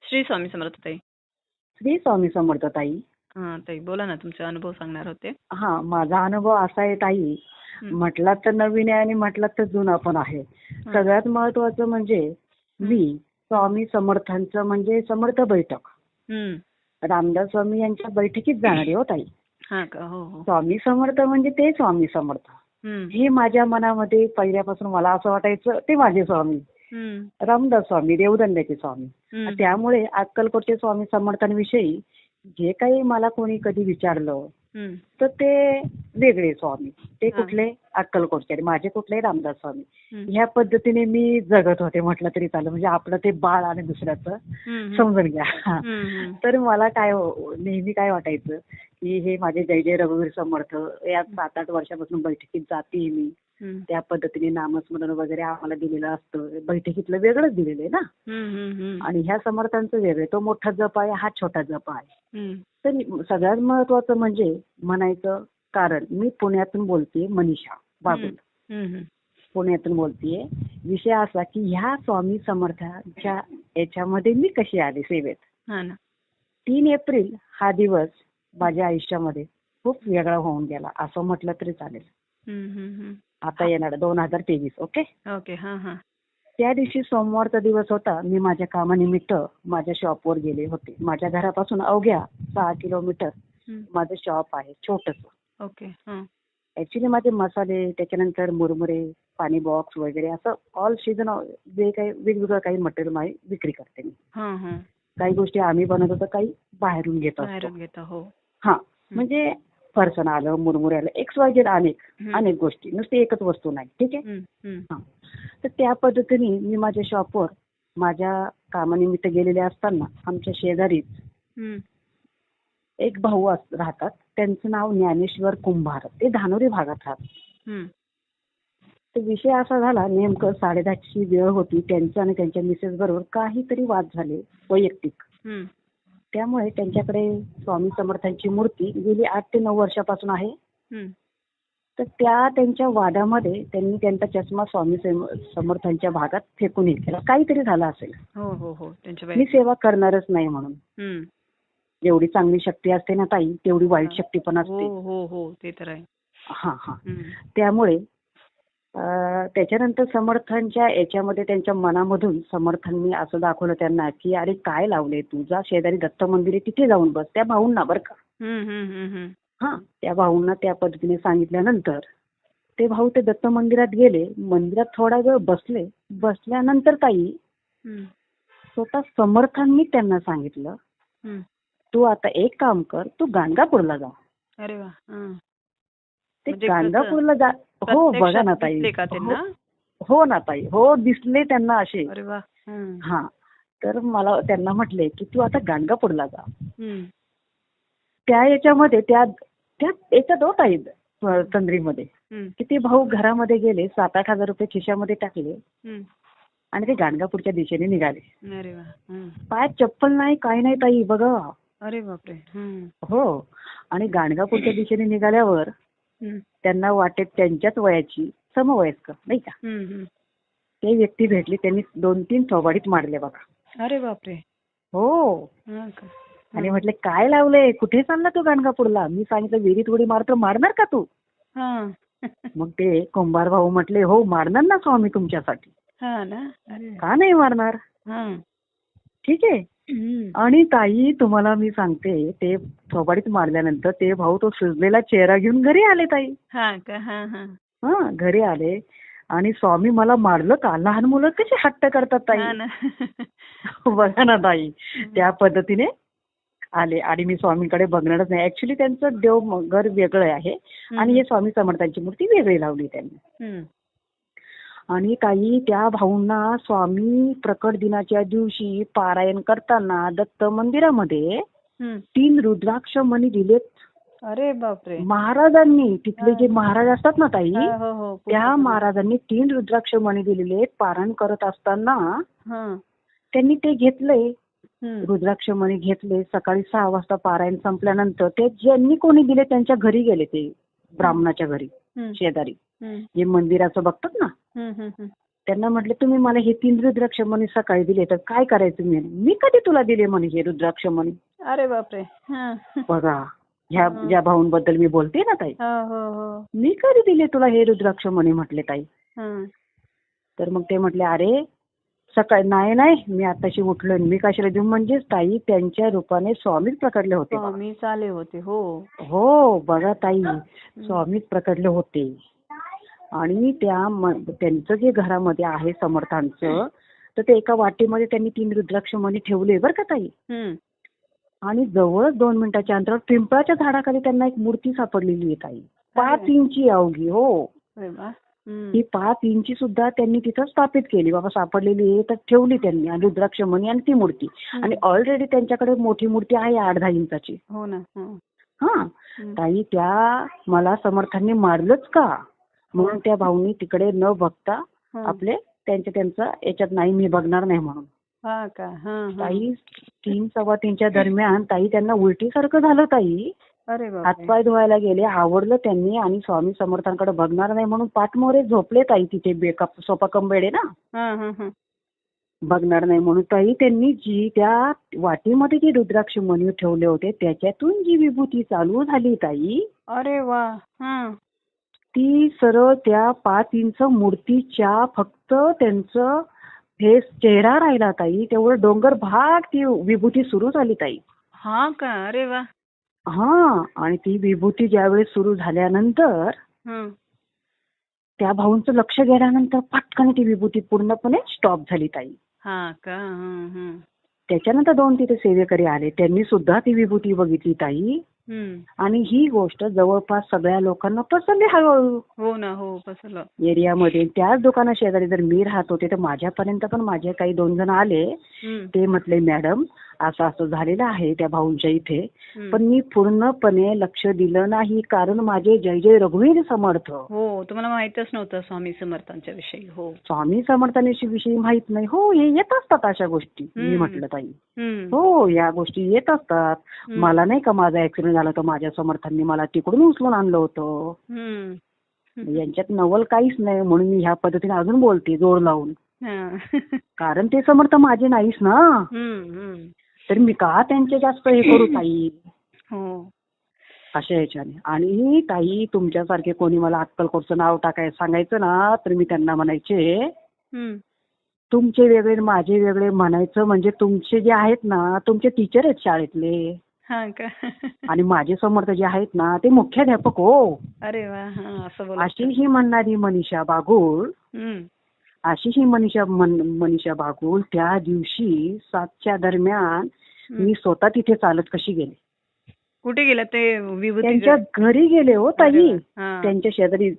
श्री स्वामी समर्थ ताई. श्री स्वामी समर्थ ताई. हां ताई, बोला ना, तुमचे अनुभव सांगणार होते. हा, माझा अनुभव असा आहे ताई, म्हटला तर नवीन आहे आणि म्हटला तर जुना पण आहे. सगळ्यात महत्वाचं म्हणजे मी स्वामी समर्थांचं म्हणजे समर्थ बैठक, रामदास स्वामी यांच्या बैठकीत जाणार आहे हो ताई. हा का? हो हो. स्वामी समर्थ म्हणजे ते स्वामी समर्थ हे माझ्या मनामध्ये पहिल्यापासून मला असं वाटायचं ते माझे स्वामी रामदास स्वामी, देवदंड्याचे स्वामी. त्यामुळे अक्कलकोटचे स्वामी समर्थांविषयी जे काही मला कोणी कधी विचारलं तर ते वेगळे स्वामी, ते कुठले अक्कलकोटचे आणि माझे कुठले रामदास स्वामी. ह्या पद्धतीने मी जगत होते म्हटलं तरी चालेल. म्हणजे आपलं ते बाळ आणि दुसऱ्याचं समजून घ्या. तर मला काय नेहमी काय वाटायचं की हे माझे जय जय रघुवीर समर्थ या 7-8 वर्षापासून बैठकीत जाते मी. त्या पद्धतीने नामस्मरण वगैरे आम्हाला दिलेलं असतं. बैठकीतलं वेगळंच दिलेलं आहे ना. आणि ह्या समर्थांचं वेगळं, तो मोठा जप आहे, हा छोटा जप आहे. तर सगळ्यात महत्वाचं म्हणजे म्हणायचं कारण मी पुण्यातून बोलतेय, मनीषा बागुल पुण्यातून बोलतेय. विषय असा की ह्या स्वामी समर्थांच्या याच्यामध्ये मी कशी आले सेवेत. 3 एप्रिल हा दिवस माझ्या आयुष्यामध्ये खूप वेगळा होऊन गेला असं म्हटलं तरी चालेल. आता येणार 2023. Okay okay. त्या दिवशी सोमवारचा दिवस होता. मी माझ्या कामानिमित्त माझ्या शॉपवर गेले होते. माझ्या घरापासून अवघ्या 6 किलोमीटर माझं शॉप आहे छोटस. ओके. ऍक्च्युली माझे मसाले, त्याच्यानंतर मुरमुरे, पाणी बॉक्स वगैरे असं ऑल सीझन जे काही वेगवेगळं काही मटेरियल माझी विक्री करते मी. काही गोष्टी आम्ही बनवतो तर काही बाहेरून घेत असतो. हा, म्हणजे फरसाण आलं, मुरमुरे आलं, XYZ अनेक गोष्टी, नुसती एकच वस्तू नाही. ठीक आहे. तर त्या पद्धतीने मी माझ्या शॉपवर माझ्या कामानिमित्त गेलेले असताना आमच्या शेजारीच एक भाऊ राहतात. त्यांचं नाव ज्ञानेश्वर कुंभार. ते धानोरी भागात राहतात. तर विषय असा झाला, नेमकं 10:30ची वेळ होती. त्यांचं आणि त्यांच्या मिसेस बरोबर काहीतरी वाद झाले वैयक्तिक. त्यामुळे त्यांच्याकडे स्वामी समर्थांची मूर्ती गेली 8 ते 9 वर्षापासून आहे. तर त्यांच्या वादामध्ये त्यांनी त्यांचा चष्मा स्वामी समर्थांच्या भागात फेकून केला. काहीतरी झालं असेल. मी सेवा करणारच नाही म्हणून. जेवढी चांगली शक्ती असते ना ताई, तेवढी वाईट शक्ती पण असते. ते तर आहे. हा. त्यामुळे त्याच्यानंतर समर्थांच्या याच्यामध्ये त्यांच्या मनामधून समर्थांनी असं दाखवलं त्यांना की अरे काय लावले, तुझा शेजारी दत्त मंदिर आहे तिथे जाऊन बस. त्या भाऊंना बरं का. त्या भाऊंना त्या पद्धतीने सांगितल्यानंतर ते भाऊ ते दत्त मंदिरात गेले. मंदिरात थोडा वेळ बसले. बसल्यानंतर ताई स्वतः समर्थांनी त्यांना सांगितलं तू आता एक काम कर, तू गाणगापूरला जा. अरे वा. ते गाणगापूरला जा. हो बघा ना ताई. हो ना ताई. हो दिसले त्यांना असे. अरे वा. हा, तर मला त्यांना म्हटले की तू आता गाणगापूरला जा. त्या याच्यामध्ये त्या याच्यात होत आहे तंद्रीमध्ये की ते भाऊ घरामध्ये गेले, 7-8 हजार रुपये खिशामध्ये टाकले आणि ते गाणगापूरच्या दिशेने निघाले. अरे वा. पायात चप्पल नाही, काही नाही ताई. बघा. अरे बापरे. हो. आणि गाणगापूरच्या दिशेने निघाल्यावर त्यांना वाटेत त्यांच्याच वयाची समवयस्क नाही का ते व्यक्ती भेटली. त्यांनी 2-3 थोबाडीत मारले बघा. अरे बापरे. हो. आणि म्हटले काय लावलंय, कुठे चालला तू गाणगापूरला. मी सांगितलं विहिरीत उडी मारतो, मारणार का तू. मग ते कुंभार भाऊ म्हटले हो मारणार ना स्वामी तुमच्यासाठी. का नाही मारणार. ठीक आहे. आणि ताई तुम्हाला मी सांगते, ते थोबाडीत मारल्यानंतर ते भाऊ तो सुजलेला चेहरा घेऊन घरी आले ताई. घरी आले आणि स्वामी मला मारलं का. लहान मुलं कशी हट्ट करतात ताई. बघा ना ताई. त्या पद्धतीने आले आणि मी स्वामींकडे बघणारच नाही. ऍक्च्युली त्यांचं देव घर वेगळं आहे आणि हे स्वामी समर्थांची मूर्ती वेगळी लावली त्यांनी. आणि काही त्या भाऊंना स्वामी प्रकट दिनाच्या दिवशी पारायण करताना दत्त मंदिरामध्ये 3 रुद्राक्ष मणी दिलेत. अरे बापरे. महाराजांनी, तिथले जे महाराज असतात ना ताई, त्या महाराजांनी 3 रुद्राक्ष मणी दिलेले. पारायण करत असताना त्यांनी ते घेतले, रुद्राक्ष मणी घेतले. सकाळी 6 वाजता पारायण संपल्यानंतर ते ज्यांनी कोणी दिले त्यांच्या घरी गेले. ते ब्राह्मणाच्या घरी शेजारी जे मंदिराचं बघतात ना त्यांना म्हटलं तुम्ही मला हे 3 रुद्राक्ष मणी सकाळी दिले तर काय करायचं मी कधी तुला दिले म्हणे हे रुद्राक्ष मणी. अरे बापरे. हा. बघा ज्या भाऊंबद्दल मी बोलते ना ताई, हो हो हो. मी कधी दिले तुला हे रुद्राक्ष मणी म्हटले ताई. हा. तर मग ते म्हटले अरे सकाळी नाही मी आताशी उठलोय मी कशाला देऊ. म्हणजेच ताई त्यांच्या रूपाने स्वामीच प्रकटले होते. स्वामी चाले होते. हो हो बघा ताई स्वामीच प्रकटले होते. आणि त्यांचं जे घरामध्ये आहे समर्थांचं तर ते एका वाटीमध्ये त्यांनी 3 रुद्राक्ष मणी ठेवले बरं का ताई. आणि जवळच 2 मिनिटाच्या अंतरावर पिंपळाच्या झाडाखाली त्यांना एक मूर्ती सापडलेली आहे ताई. 5 इंची अवघी. हो ही 5 इंची सुद्धा त्यांनी तिथं स्थापित केली. बाबा सापडलेली आहे तर ठेवली त्यांनी आणि रुद्राक्ष मणी आणि ती मूर्ती. आणि ऑलरेडी त्यांच्याकडे मोठी मूर्ती आहे 8-10 इंचाची. हो ना. हा ताई त्या मला समर्थांनी मारलंच का म्हणून त्या भाऊनी तिकडे न बघता आपले त्यांचं याच्यात नाही मी बघणार नाही म्हणून. ताई 3-3:15 दरम्यान ताई त्यांना उलटीसारखं झालं ताई. हातपाय धुवायला गेले आवडलं त्यांनी आणि स्वामी समर्थांकडे बघणार नाही म्हणून पाठमोरे झोपले ताई तिथे सोफा कंबेडे ना. बघणार नाही म्हणून ताई त्यांनी जी त्या वाटीमध्ये जे रुद्राक्ष मणी ठेवले होते त्याच्यातून जी विभूती चालू झाली ताई. अरे वा. ती सरळ त्या 5 इंच मूर्तीच्या फक्त त्यांचं फेस चेहरा राहिला ताई तेवढं डोंगर भाग ती विभूती सुरू झाली ताई. हा का. अरे वा. आणि ती विभूती ज्यावेळेस सुरू झाल्यानंतर त्या भाऊंचं लक्ष गेल्यानंतर पटकन ती विभूती पूर्णपणे स्टॉप झाली ताई. हा का. त्याच्यानंतर 2 तिथे सेवेकरी आले त्यांनी सुद्धा ती विभूती बघितली ताई. आणि ही गोष्ट जवळपास सगळ्या लोकांना पसरली हळूहळू. हो ना. हो पसरलं एरियामध्ये. त्याच दुकाना शेजारी जर मी राहत होते तर माझ्यापर्यंत पण माझे काही 2 जण आले. ते म्हटले मॅडम असं असं झालेलं आहे त्या भाऊंच्या इथे पण मी पूर्णपणे लक्ष दिलं नाही कारण माझे जय जय रघुवीर समर्थ. हो तुम्हाला माहितच नव्हतं स्वामी समर्थांच्या विषयी. हो स्वामी समर्थांच्या विषयी माहित नाही. हो हे येत असतात अशा गोष्टी. मी म्हटलं ताई हो या गोष्टी येत असतात. मला नाही का माझा ऍक्सिडेंट झाला तर माझ्या समर्थांनी मला तिकडून उचलून आणलं होतं. यांच्यात नवल काहीच नाही म्हणून मी ह्या पद्धतीने अजून बोलते जोर लावून. कारण ते समर्थ माझे नाहीच ना. तर मी का त्यांचे जास्त हे करू ताई. अशा ह्याच्याने. आणि ताई तुमच्यासारखे कोणी मला अक्कलकोटचं नाव सांगायचं ना तर मी त्यांना म्हणायचे तुमचे वेगळे माझे वेगळे म्हणायचं म्हणजे तुमचे जे आहेत ना तुमचे टीचर आहेत शाळेतले. आणि माझे समर्थ जे आहेत ना ते मुख्याध्यापक. हो अरे वा. अशी ही म्हणणारी मनीषा बागुल मनीषा बागुल त्या दिवशी 7च्या दरम्यान मी स्वतः तिथे चालत कशी गेले. कुठे गेला ते विभूती. त्यांच्या घरी गेले हो ताई. त्यांच्या शेजारी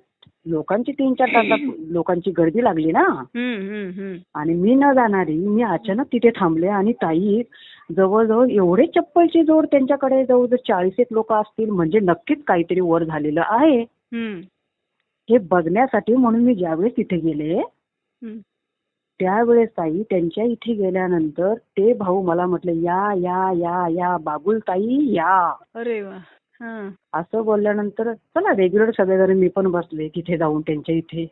लोकांची 3-4 तासात लोकांची गर्दी लागली ना. आणि मी न जाणारी मी अचानक तिथे थांबले आणि ताई जवळजवळ एवढे चप्पलची जोड त्यांच्याकडे जवळजवळ 40 लोक असतील म्हणजे नक्कीच काहीतरी वर झालेलं आहे हे बघण्यासाठी. म्हणून मी ज्यावेळेस तिथे गेले त्यावेळेस ताई त्यांच्या इथे गेल्यानंतर ते भाऊ मला म्हटले या या या या बागुल ताई या. अरे वा. असं बोलल्यानंतर चला रेग्युलर सगळेजण मी पण बसले तिथे जाऊन त्यांच्या इथे.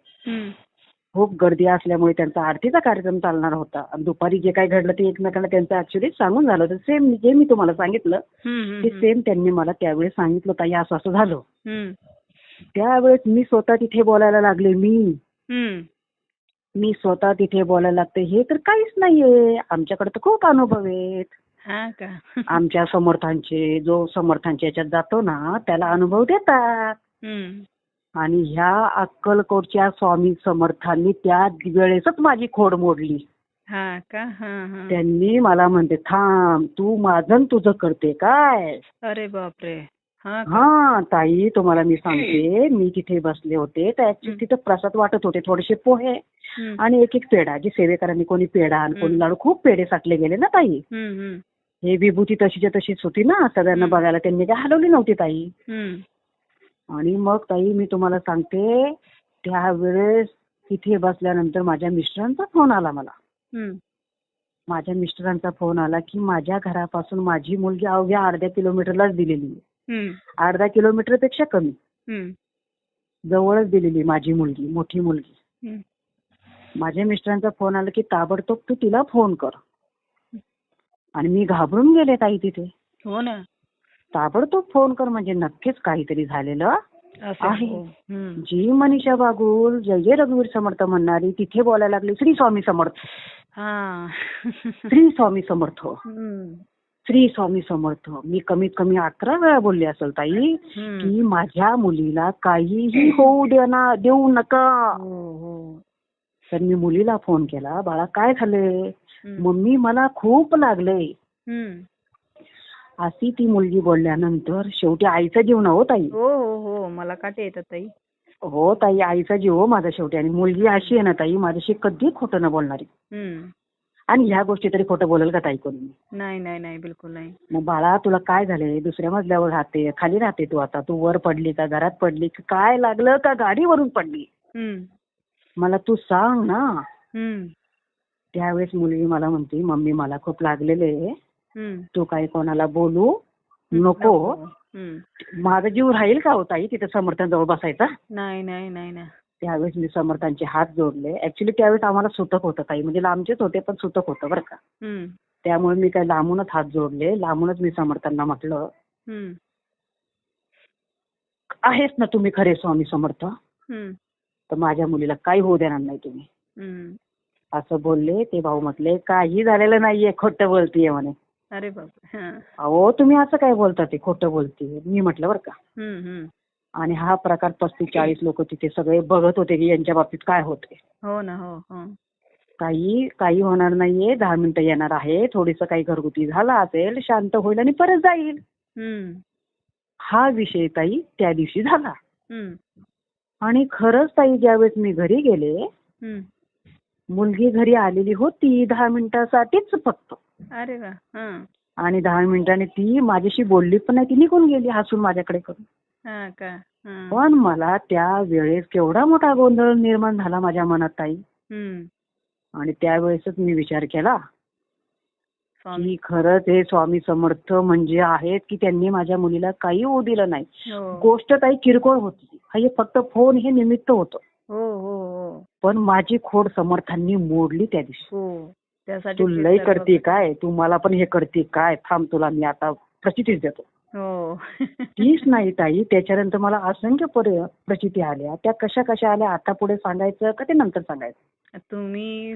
खूप गर्दी असल्यामुळे त्यांचा आरतीचा कार्यक्रम चालणार होता आणि दुपारी जे काही घडलं ते एकमेकांना त्यांचं ऍक्च्युली सांगून झालं होतं. सेम जे मी तुम्हाला सांगितलं ते सेम त्यांनी मला त्यावेळेस सांगितलं ताई असं असं झालं. त्यावेळेस मी स्वतः तिथे बोलायला लागले. मी स्वतः तिथे बोलायला लागते हे तर काहीच नाहीये आमच्याकडे तर खूप अनुभव आहेत. आमच्या समर्थांचे जो समर्थांच्या याच्यात जातो ना त्याला अनुभव देतात. आणि ह्या अक्कलकोटच्या स्वामी समर्थांनी त्या वेळेसच माझी खोड मोडली. त्यांनी मला म्हणते थांब तू माझं तुझं करते काय. अरे बापरे. ताई तुम्हाला मी सांगते मी तिथे बसले होते तर ऍक्च्युली तिथे प्रसाद वाटत होते थोडेसे पोहे आणि एक पेढा. जी सेवेकरांनी कोणी पेढा आणि कोणी लाडू खूप पेढे साठले गेले ना ताई. हे विभूती तशीच्या तशीच होती ना सगळ्यांना बघायला त्यांनी काय हलवली नव्हती ताई. आणि मग ताई मी तुम्हाला सांगते त्यावेळेस तिथे बसल्यानंतर माझ्या मिस्टरांचा फोन आला मला. माझ्या मिस्टरांचा फोन आला की माझ्या घरापासून माझी मुलगी अवघ्या अर्ध्या किलोमीटरलाच दिलेली आहे. अर्धा किलोमीटर पेक्षा कमी जवळच दिलेली माझी मुलगी मोठी मुलगी. माझ्या मिस्टरांचा फोन आला की ताबडतोब तू तिला फोन कर. आणि मी घाबरून गेले ताई तिथे. हो ना. ताबडतोब फोन कर म्हणजे नक्कीच काहीतरी झालेलं असं आहे. हो. जी मनीषा बागुल जय जय रघुवीर समर्थ म्हणणारी तिथे बोलायला लागली श्री स्वामी समर्थ. हा. श्री स्वामी समर्थ. श्री स्वामी समर्थ. मी कमीत कमी 11 वेळा बोलले असेल ताई की माझ्या मुलीला काहीही होऊ देऊ नका. तर मी मुलीला फोन केला, बाळा काय झालंय? मम्मी मला खूप लागलंय. अशी ती मुलगी बोलल्यानंतर शेवटी आईचा जीव ना हो ताई. हो हो हो, मला काटे येतात ताई. हो ताई, आईचा जीव हो माझा शेवटी. आणि मुलगी अशी आहे ना ताई, माझ्याशी कधी खोटं न बोलणारी. आणि ह्या गोष्टी तरी खोटं बोलेल का ताई कोणी? नाही नाही नाही, बिलकुल नाही. मग बाळा तुला काय झालंय? दुसऱ्या मजल्यावर राहते, खाली राहते तू आता? तू वर पडली का, घरात पडली का, काय लागलं का, गाडीवरून पडली? मला तू सांग ना. त्यावेळेस मुलगी मला म्हणते, मम्मी मला खूप लागलेले, तू काही कोणाला बोलू नको. माझा जीव राहील का होता तिथे समर्थांजवळ बसायचा? नाही नाही नाही नाही. त्यावेळेस मी समर्थांचे हात जोडले. ऍक्च्युली त्यावेळेस आम्हाला सुतक होतं ताई, म्हणजे लांबचेच होते पण सुतक होतं बरं का. त्यामुळे मी काही लांबूनच हात जोडले. लांबूनच मी समर्थांना म्हटलं, आहेच ना तुम्ही खरे स्वामी समर्थ, तर माझ्या मुलीला काही होऊ देणार नाही तुम्ही, असं बोलले. ते भाऊ म्हटले काही झालेलं नाहीये, खोटं बोलतीये म्हणे. अरे बाप. अहो तुम्ही असं काय बोलता, ते खोटं बोलतीये. मी म्हटलं बरं का. आणि हा प्रकार 35-40 लोक तिथे सगळे बघत होते की यांच्या बाबतीत काय होते. हो ना. हो. काही होणार नाहीये, 10 मिनिटं येणार आहे, थोडीसं काही घरगुती झाला असेल, शांत होईल आणि परत जाईल. हा विषय ताई त्या दिवशी झाला. आणि खरंच ताई ज्यावेळेस मी घरी गेले, मुलगी घरी आलेली होती 10 मिनिटासाठीच फक्त. अरे वा. आणि 10 मिनिटांनी ती माझ्याशी बोलली पण नाही, ती निघून गेली हसून माझ्याकडे करून. पण मला त्या वेळेस केवढा मोठा गोंधळ निर्माण झाला माझ्या मनात ताई. आणि त्यावेळेसच मी विचार केला की खरंच हे स्वामी समर्थ म्हणजे आहेत की त्यांनी माझ्या मुलीला काही होऊ दिलं नाही. गोष्ट ताई किरकोळ होती, हे फक्त फोन हे निमित्त होतं. पण माझी खोड समर्थांनी मोडली त्या दिवशी. तू लय करते काय, तू मला पण हे करते काय, थांब तुला मी आता प्रचितीच देतो. तीच नाही ताई, त्याच्यानंतर मला असंख्य प्रचिती आल्या. त्या कशा कशा आल्या आता पुढे सांगायचं का ते नंतर सांगायचं?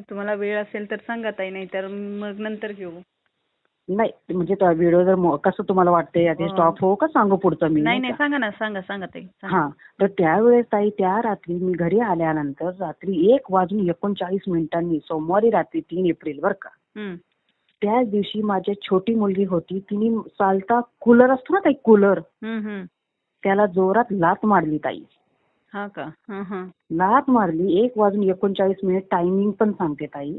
तुम्हाला वेळ असेल तर सांगा ताई, नाही तर मग नंतर घेऊ. नाही म्हणजे व्हिडिओ जर कसं तुम्हाला वाटतंय, आधी स्टॉप हो का सांगू पुढचं मी? नाही सांगा ना, सांगा ताई. हा, तर त्यावेळेस ताई त्या रात्री मी घरी आल्यानंतर रात्री 1:39 सोमवारी रात्री 3 एप्रिल बरं का. त्याच दिवशी माझी छोटी मुलगी होती, तिने चालता कूलर असतो ना ताई, कूलर, त्याला जोरात लाथ मारली ताई. हा का? लाथ मारली. 1:39 टायमिंग पण सांगते ताई.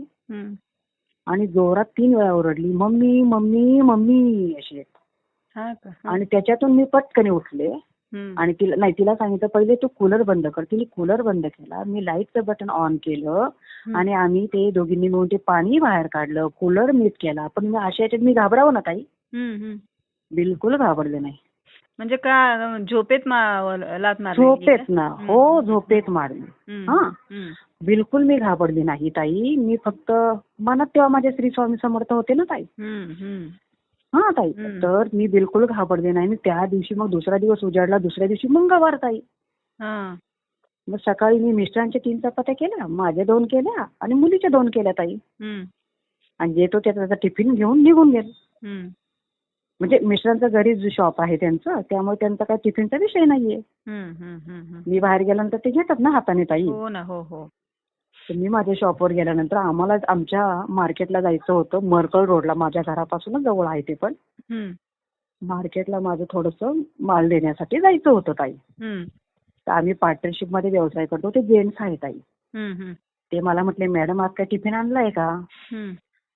आणि जोरात 3 वेळा ओरडली, मम्मी मम्मी मम्मी अशी. आणि त्याच्यातून मी पटकन उठले आणि तिला सांगितलं पहिले तू कूलर बंद कर. तिने कूलर बंद केला, मी लाईटचं बटन ऑन केलं आणि आम्ही ते दोघींनी मिळून ते पाणी बाहेर काढलं, कूलर मीट केला. पण मी अशा याच्यात मी घाबरावं ना ताई? बिलकुल घाबरले नाही. म्हणजे का झोपेत लाथ मारली? झोपेत ना. हो, झोपेत मारली. हा, बिलकुल मी घाबरली नाही ताई. मी फक्त मनात तेव्हा माझे श्री स्वामी समर्थ होते ना ताई. हा ताई, तर मी बिलकुल घाबरले नाही. त्या दिवशी मग दुसरा दिवस उजाडला, दुसऱ्या दिवशी मंगळवार ताई. मग सकाळी मी मिस्टरांच्या 3 चपात्या केल्या, माझ्या 2 केल्या आणि मुलीच्या 2 केल्या ताई. आणि जे तो त्याचा टिफिन घेऊन निघून गेला. म्हणजे मिस्टरांचं घरी शॉप आहे त्यांचं, त्यामुळे त्यांचा काही टिफिनचा विषय नाहीये. मी बाहेर गेल्यानंतर ते घेतात ना हाताने ताई. हो ना. हो. तर मी माझ्या शॉपवर गेल्यानंतर आम्हाला आमच्या मार्केटला जायचं होतं, मरकळ रोडला, माझ्या घरापासूनच जवळ आहे ते पण. मार्केटला माझं थोडंसं माल देण्यासाठी जायचं होतं ताई. तर आम्ही पार्टनरशिप मध्ये व्यवसाय करतो, ते जेंट्स आहे ताई. ते मला म्हटले, मॅडम आज काय टिफिन आणलाय का?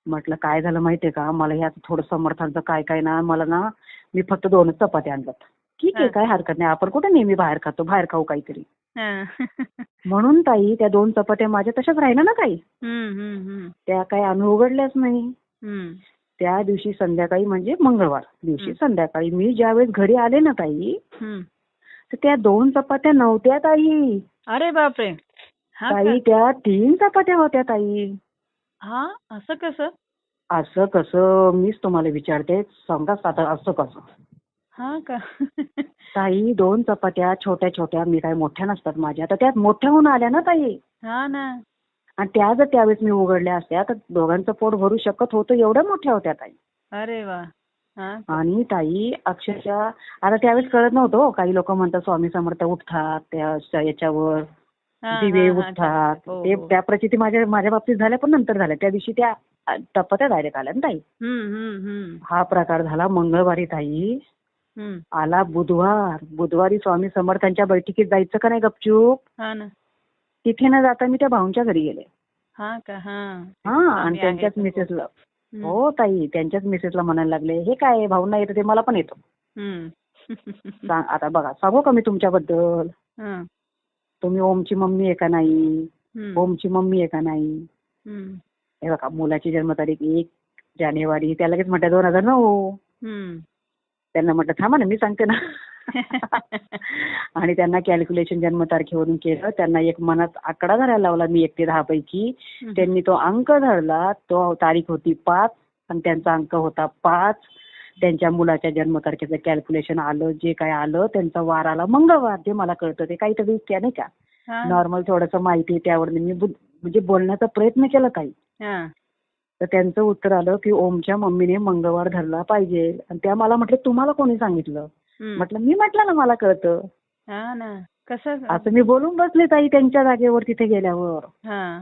म्हटलं काय झालं माहितीये का, मला हे आता थोडं समर्थांचं काय ना, मला ना, मी फक्त 2च चपात्या आणल्यात. ठीक आहे, काय हरकत नाही, आपण कुठे नेहमी बाहेर खातो, बाहेर खाऊ काहीतरी. म्हणून ताई त्या 2 चपात्या माझ्या तशाच राहिल्या ना काही. त्या काही आम्ही उघडल्याच नाही. त्या दिवशी संध्याकाळी म्हणजे मंगळवार दिवशी संध्याकाळी मी ज्यावेळेस घरी आले ना ताई, तर त्या 2 चपात्या नव्हत्या ताई. अरे बापरे. हा का? ताई त्या 3 चपात्या होत्या ताई. हा, असं कसं? असं कसं मीच तुम्हाला विचारते, सांगा आता असं कसं? हा का? ताई 2 चपात्या छोट्या छोट्या, मी काय मोठ्या नसतात माझ्या, तर त्यात मोठ्या होऊन आल्या ना ताई. हा ना. आणि त्या जर त्यावेळेस मी उघडल्या असत्या तर दोघांचं पोट भरू शकत होतं, एवढ्या मोठ्या होत्या ताई. अरे वा. हा का? आणि ताई अक्षरशः आता त्यावेळेस कळत नव्हतं हो. काही लोक म्हणतात स्वामी समर्थ उठतात त्या याच्यावर हा हा दिवे हा ते- उठतात, हो ते हो. त्या प्रचिती माझ्या माझ्या बाबतीत झाल्या, पण नंतर झाल्या. त्या दिवशी त्या चपात्या डायरेक्ट आल्या ना ताई. हम्म. हा प्रकार झाला मंगळवारी ताई. हम्म. आला बुधवारी स्वामी समर्थांच्या बैठकीत जायचं का नाही गपचूप, हा ना. तिथे न जाता मी त्या भाऊंच्या घरी गेले. हा का? हा. हा, आणि स्वामी त्यांच्याच आहेत. मिसेसला, हम्म. हो ताई, त्यांच्याच मिसेसला म्हणायला लागले, हे काय भाऊंना येतं ते मला पण येतं. हम्म. आता बघा, सांगू का मी तुमच्याबद्दल, हा. तुम्ही ओमची मम्मी आहे का नाही, हम्म. ओमची मम्मी आहे का नाही. हम्म. हे बघा, मुलाची जन्मतारीख 1 जानेवारी, त्या लगेच म्हटल्या 2009. हम्म. त्यांना म्हटलं थांबा ना, मी सांगते ना. आणि त्यांना कॅल्क्युलेशन जन्मतारखेवरून केलं. त्यांना एक मनात आकडा धरायला लावला मी 1 ते 10 पैकी. त्यांनी तो अंक धरला, तो तारीख होती 5 आणि त्यांचा अंक होता 5. त्यांच्या मुलाच्या जन्मतारखेचं कॅल्क्युलेशन आलं, जे काय आलं, त्यांचा वार आला मंगळवार. ते मला कळतं, ते काहीतरी नाही का हा. नॉर्मल थोडंसं माहिती, त्यावर मी म्हणजे बोलण्याचा प्रयत्न केला काही. हा. तर त्यांचं उत्तर आलं की ओमच्या मम्मीने मंगळवार धरला पाहिजे. आणि त्या मला म्हटलं तुम्हाला कोणी सांगितलं. हम्म. म्हटलं मी म्हटलं ना, मला कळतं. हा ना. कसं? असं मी बोलून बसले ताई त्यांच्या जागेवर तिथे गेल्यावर. हा.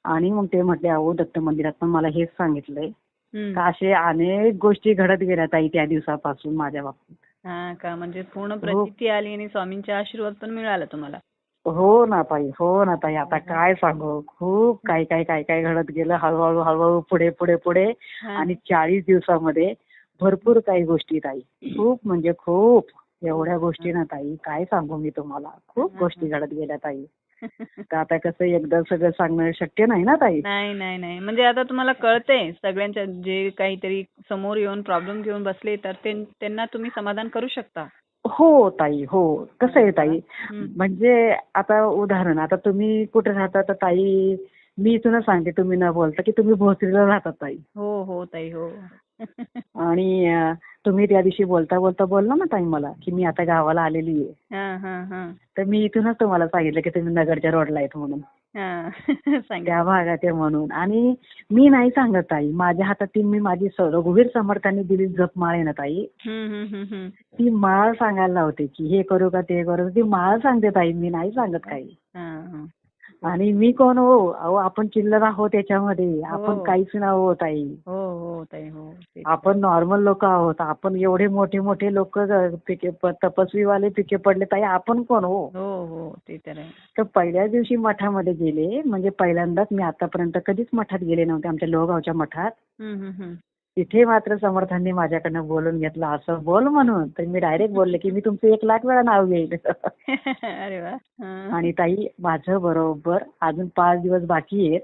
आणि मग ते म्हटले अहो दत्त मंदिरात पण मला हेच सांगितलंय. हम्म. का असे अनेक गोष्टी घडत गेल्या ताई त्या दिवसापासून माझ्या बाबतीत. हा का? म्हणजे पूर्ण हो प्रचिती आली आणि स्वामींचा आशीर्वाद पण मिळाला तुम्हाला. हो ना ताई, हो ना ताई. आता काय सांगू, खूप काय काय काय काय घडत गेलं हळूहळू पुढे पुढे पुढे. हा. आणि 40 दिवसामध्ये भरपूर काही गोष्टी ताई, खूप म्हणजे खूप, एवढ्या गोष्टी ना ताई काय सांगू मी तुम्हाला. खूप गोष्टी घडत गेल्या ताई. तर आता कसं एकदा सगळं सांगणं शक्य नाही ना ताई. नाही. म्हणजे आता तुम्हाला कळतंय सगळ्यांच्या जे काहीतरी समोर येऊन प्रॉब्लेम घेऊन बसले तर त्यांना तुम्ही समाधान करू शकता. हो ताई, हो. कसं आहे ताई, हम्म. म्हणजे आता उदाहरण, आता तुम्ही कुठे राहता तर ताई, मी इथूनच सांगते तुम्ही न बोलता की तुम्ही भोसरीला राहतात ताई. हो ताई, हो. आणि तुम्ही त्या दिवशी बोलता बोलला ना ताई मला की मी आता गावाला आलेली आहे. हा. तर मी इथूनच तुम्हाला सांगितलं की तुम्ही नगरच्या रोडला आहेत म्हणून. हा. त्या भागात आहे म्हणून. आणि मी नाही सांगत ताई, माझ्या हातातील मी माझी रघुवीर समर्थांनी दिली जपमाळ आहे ना ताई, हम्म. ती माळ सांगायला लावते की हे करू का ते करू, ती माळ सांगते ताई, मी नाही सांगत काही. हा. आणि मी कोण हो, अहो आपण चिल्लर आहोत त्याच्यामध्ये, आपण हो. काहीच ना हो ताई. हो ताई, हो. आपण नॉर्मल लोक आहोत. आपण एवढे मोठे मोठे लोक तपस्वीवाले पिके पडले ताई, आपण कोण हो. हो ते तर आहे. तर पहिल्याच दिवशी मठामध्ये गेले, म्हणजे पहिल्यांदाच, मी आतापर्यंत कधीच मठात गेले नव्हते, आमच्या लोहगावच्या मठात. हम्म. तिथे मात्र समर्थांनी माझ्याकडनं बोलून घेतलं, असं बोल म्हणून. तर मी डायरेक्ट बोलले की मी तुमचं 1 लाख वेळा नाव घेईल. अरे वा. आणि ताई माझं बरोबर अजून 5 दिवस बाकी आहेत,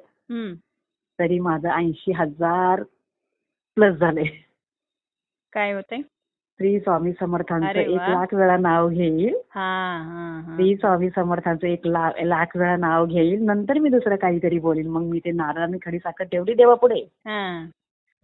तरी माझं 80,000 प्लस झाले. काय होतंय? श्री स्वामी समर्थांचं अरे 1 वा. लाख वेळा नाव घेईल. हा. श्री स्वामी समर्थांचं 1 लाख वेळा नाव घेईल. नंतर मी दुसरं काहीतरी बोलीन. मग मी ते नारळ आणि खडी साखर ठेवली देवापुढे.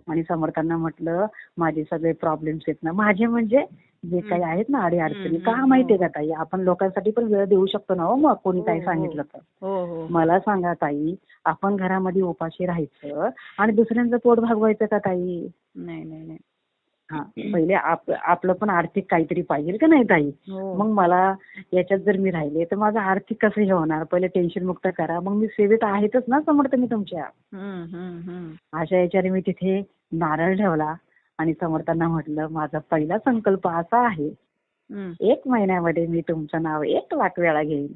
आणि समर्थांना म्हटलं माझे सगळे प्रॉब्लेम्स आहेत ना, माझे म्हणजे जे काही आहेत ना अडी अडचणी, का माहितीये का ताई, आपण लोकांसाठी पण वेळ देऊ शकतो ना हो. मग कोणी काही सांगितलं तर. हो. मला सांगा ताई, आपण घरामध्ये उपाशी राहायचं आणि दुसऱ्यांचं पोट भागवायचं का ताई? नाही. हा, पहिले आपलं पण आर्थिक काहीतरी पाहिजे का नाही ताई. मग मला याच्यात जर मी राहिले तर माझं आर्थिक कसं हे होणार. पहिले टेन्शन मुक्त करा, मग मी सेवेत आहेतच ना समर्थ मी तुमच्या. अशा याच्याने मी तिथे नारळ ठेवला आणि समर्थांना म्हटलं माझा पहिला संकल्प असा आहे, 1 महिन्यामध्ये मी तुमचं नाव 1 लाख वेळा घेईल.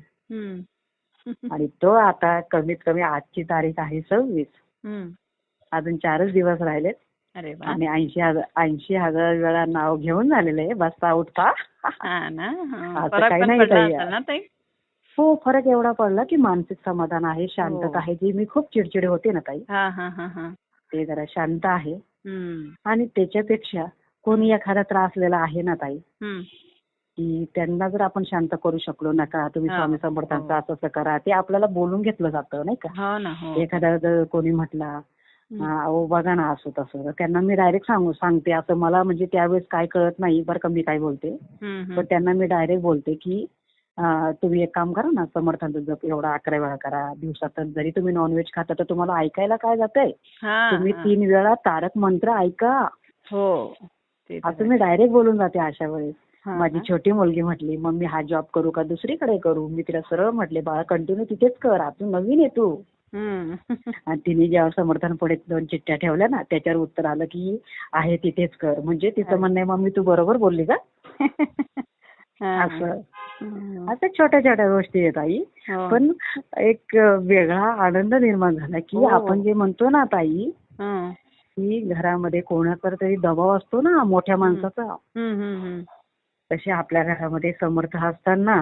आणि तो आता कमीत कमी आजची तारीख आहे 26. अजून 4च दिवस राहिलेत. अरे वा. आणि 80,000 वेळा नाव घेऊन झालेलं आहे, बसता उठता. असं काही नाही ताई. हो, फरक एवढा पडला की मानसिक समाधान आहे, शांतता आहे. जी मी खूप चिडचिड होते ना ताई, ते जरा शांत आहे. आणि त्याच्यापेक्षा कोणी एखादा त्रासलेला आहे ना ताई, की त्यांना जर आपण शांत करू शकलो, नका तुम्ही स्वामी समर्थांचं असं असं करा, ते आपल्याला बोलून घेतलं जातं नाही का. हो ना. हो. एखादा जर कोणी म्हटला अहो बघा ना असं तसं, तर त्यांना मी डायरेक्ट सांगते. असं मला म्हणजे त्यावेळेस काय कळत नाही बरं का मी काय बोलते, पण त्यांना मी डायरेक्ट बोलते की तुम्ही एक काम करा ना, समर्थांचं जप एवढा 11 वेळा करा दिवसात. जरी तुम्ही नॉनव्हेज खाता तर तुम्हाला ऐकायला काय जातंय, तुम्ही 3 वेळा तारक मंत्र ऐका. हो. ते तर असं मी डायरेक्ट बोलून जाते अशा वेळेस. हा माझी छोटी मुलगी म्हटली मम्मी हा जॉब करू का दुसरीकडे करू. मी तिला सरळ म्हटले बाळा कंटिन्यू तिथेच कर, अजून नवीन आहे तू. आणि तिने जेव्हा समर्थांपुढे 2 चिठ्ठ्या ठेवल्या ना, त्याच्यावर उत्तर आलं की आहे तिथेच कर. म्हणजे तिचं म्हणणं आहे मम्मी तू बरोबर बोलली का. असं आता छोट्या छोट्या गोष्टी आहेत आई, पण एक वेगळा आनंद निर्माण झाला की आपण जे म्हणतो ना ताई की घरामध्ये कोणाचा तरी दबाव असतो ना मोठ्या माणसाचा, तसे आपल्या घरामध्ये समर्थ असताना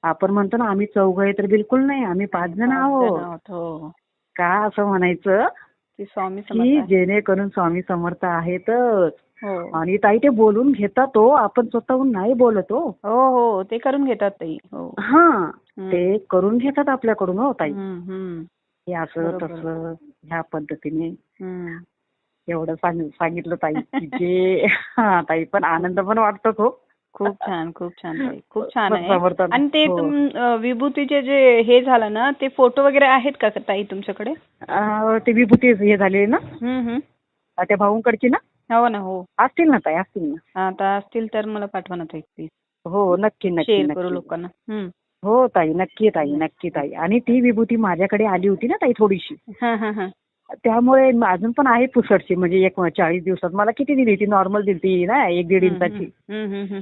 आपण म्हणतो ना आम्ही 4 आहे तर बिलकुल नाही, आम्ही 5 जण आहोत. का असं म्हणायचं की जेणेकरून स्वामी समर्थ आहेतच. आणि ताई ते बोलून घेतात हो, आपण स्वतःहून नाही बोलत हो. हो ते करून घेतात ताई. हा ते करून घेतात आपल्याकडून हो ताई. हे असं तसं ह्या पद्धतीने एवढं सांगितलं ताई की जे ताई पण आनंद पण वाटतो खूप. खूप छान ताई, खूप छान आहे. आणि ते विभूतीचे जे हे झालं ना, ते फोटो वगैरे आहेत का ताई तुमच्याकडे? ते विभूती हे झाले ना त्या भाऊंकडची ना. हो ना. हो असतील ना ताई, असतील ना. आता असतील तर मला पाठवा ना ताई प्लीज. हो नक्की नक्की शेअर करू लोकांना. हो ताई नक्की ताई, नक्की ताई. आणि ती विभूती माझ्याकडे आली होती ना ताई थोडीशी, त्यामुळे अजून पण आहे पुसटची. म्हणजे 40 दिवसात मला किती दिली ती, नॉर्मल दिली ना 1-1.5 इंचाची.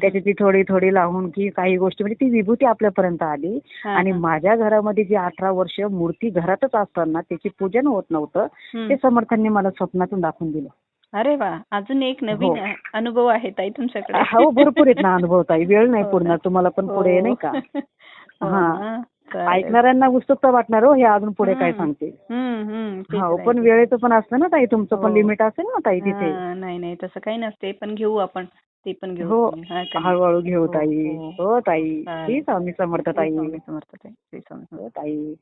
त्याची ती थोडी थोडी लावून की काही गोष्टी म्हणजे ती विभूती आपल्यापर्यंत आली. आणि माझ्या घरामध्ये जी 18 वर्ष मूर्ती घरातच असताना त्याची पूजन होत नव्हतं, ते समर्थांनी मला स्वप्नातून दाखवून दिलं. अरे वा, अजून एक नवीन अनुभव आहे ताई तुमच्याकडे. हो भरपूर आहेत ना अनुभव ताई, वेळ नाही पुरणार तुम्हाला पण पुढे नाही का. हा ऐकणाऱ्यांना उत्सुकता वाटणार हो हे अजून पुढे काय सांगते. हो पण वेळेचं पण असतं ना ताई, तुमचं पण लिमिट असेल ना ताई तिथे. नाही तसं काही नसते, पण घेऊ आपण ते पण घेऊ. हो हळूहळू घेऊ ताई. हो ताई, श्री स्वामी समर्थ ताई. समर्थ ताई. हो ताई.